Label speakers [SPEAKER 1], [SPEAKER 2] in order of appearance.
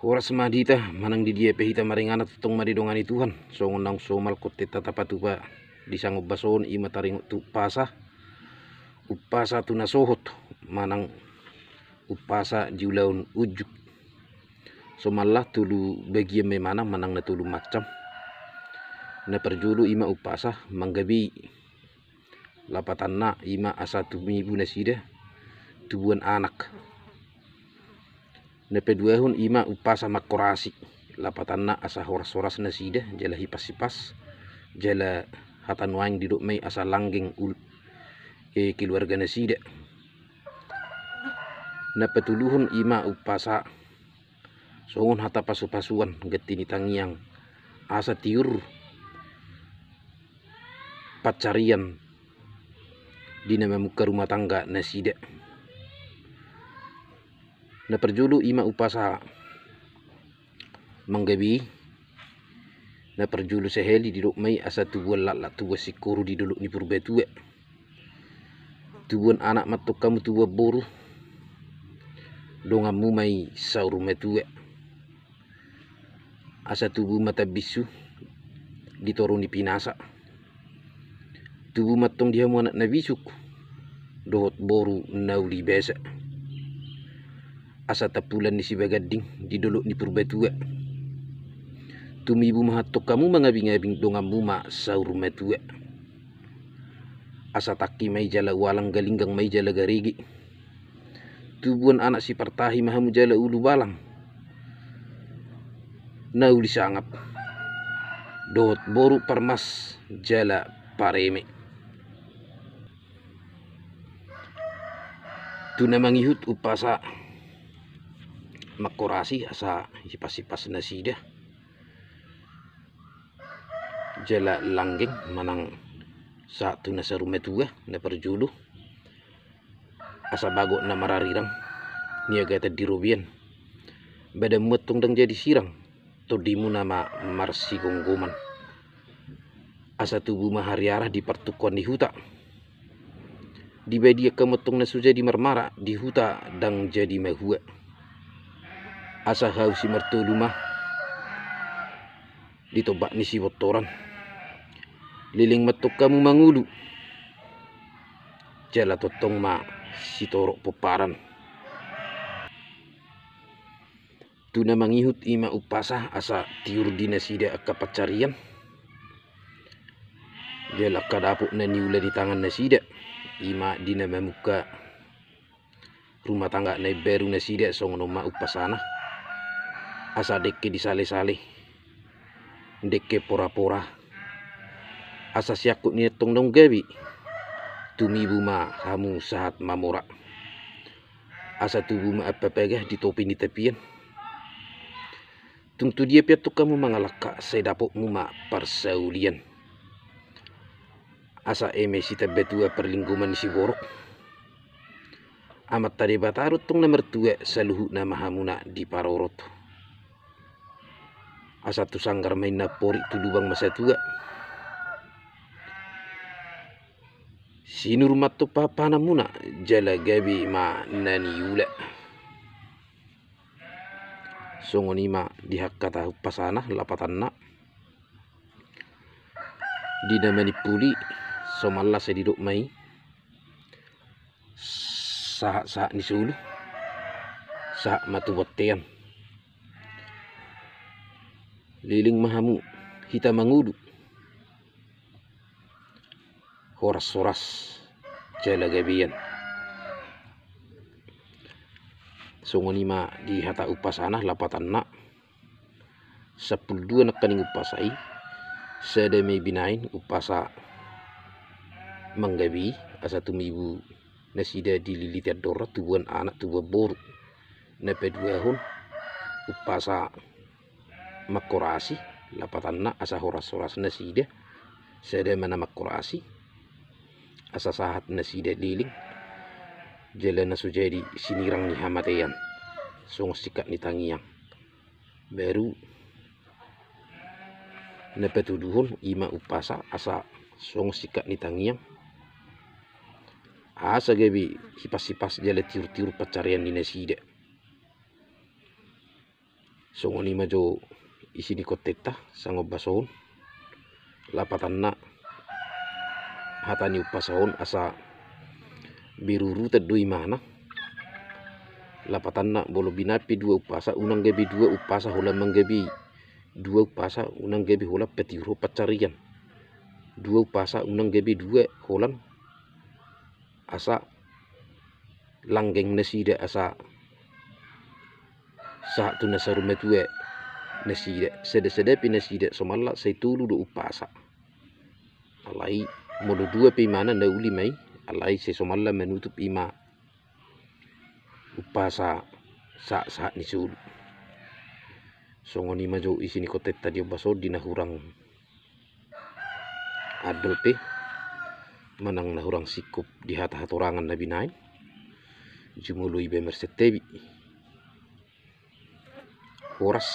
[SPEAKER 1] Horas madita manang di dia pehita maringana tutong maridongani Tuhan songon nang somal kote tatapatupa disanggup bason ima taring tu upasa tu nasohot manang upasa jiulaun ujuk somalah tulu bagian memana manang na tulu macam na perjulu ima upasa manggabi lapatan na ima asatu mibu nasida tubuan anak na peduahun ima upasa makorasi lapatan na asa horas-horas nasida jala hipas-hipas jala hatanuang diduk may asa langgeng keluarga nasida na petuluhun ima upasa songon hata pasu-pasuan getini tangiang asa tiur pacarian di nama muka rumah tangga nasida na perjulu ima upasa manggabi na perjulu seheli diduk may asa tubuan lala tubuan sikuru di dulu ni purbetua tubuan anak matuk kamu tubuan boru dongamu may sauru metua asa tubuh mata bisu ditoruni pinasa tubuh matong dia anak nabisuk dohot boru nauli besa asa tapulan ni si bagading di dulu ni purbetua tumibu mahatok kamu mangabing-abing dongamu ma sauru metua asa taki may jala walang galinggang may jala garigi tubuan anak si partahi mahamu jala ulu balang nauli sangap dohot boru parmas jala pareme tuna mangihut upasa makorasi asa hipas-hipas nasida jala langgeng manang satu na sarumetua na perjulu asa bago na mararirang niaga tadirobian bada metong dang jadi sirang todimu nama marsi gonggoman asa tubuh mahariarah di pertukuan di huta di badia kemetong na suja di marmara di huta dang jadi mahua asa hausi mertulu mah ditobak ni si botoran liling metuk kamu mangulu jala totong ma si torok peparan tuna mangihut ima upasa asa tiur dina sida aka pacarian jala kadapuk na niula di tangan nasida ima dina memuka rumah tangga na baru nasida songono ma upasana asa dekke disale-sale dekke pora-pora asa siakut ni tong dong gabi tumibu ma hamu sahat mamora asa tubuh ma apapagah di topi ni tepian tungtu dia piatuk kamu mangalaka sedapok mu ma parsaulian asa eme si tabetua perlingkuman si borok amat tadi batarut tong nomor tua saluhu nama hamuna di parorot asa tu sanggar main napori tu lubang masa tua sinur matu papa namuna jala gabi ma nani yula songoni ma dihakata pasana lapatan na di namani puli somalla sediduk mai sahak ni sulu sahak matu botean liling mahamu hita mangudu horas-horas jala gabian songoni ma di hata upasana lapatan na 12 nak kaning upasai sedeme binain upasa manggabi asa tumibu nasida dililitir dora tubuan anak tubuan boru na peduahun upasa makorasi lapatan na asa horas-horas nasida sedeme na makorasi asa sahat nasida liling jala na sujadi sinirang ni hamatean song sikat ni tangiang baru na petuduhun ima upasa asa song sikat ni tangiang asa gabi hipas-hipas jala tiur-tiur pacarian ni nasida songoni majo isini koteta sango basohon lapatanna hatani upasahon asa biruru tedui mana lapatanna bolo binapi 2 upasa unang gabi 2 upasa hula manggabi 2 upasa unang gabi hula petiro pacarian 2 upasa unang gabi 2 holan asa langgeng nasida asa sa tu nasaru metue nasida sede pinasida somalla sai tulu 2 upasa alai modo 2 pimana na uli mai alai se somalla menutup ima upasa sa ni sulu songoni majo isini koteta dia baso dina hurang adel pe manang na hurang sikup di hata-hatorangan na binay jumului be mersetebi horas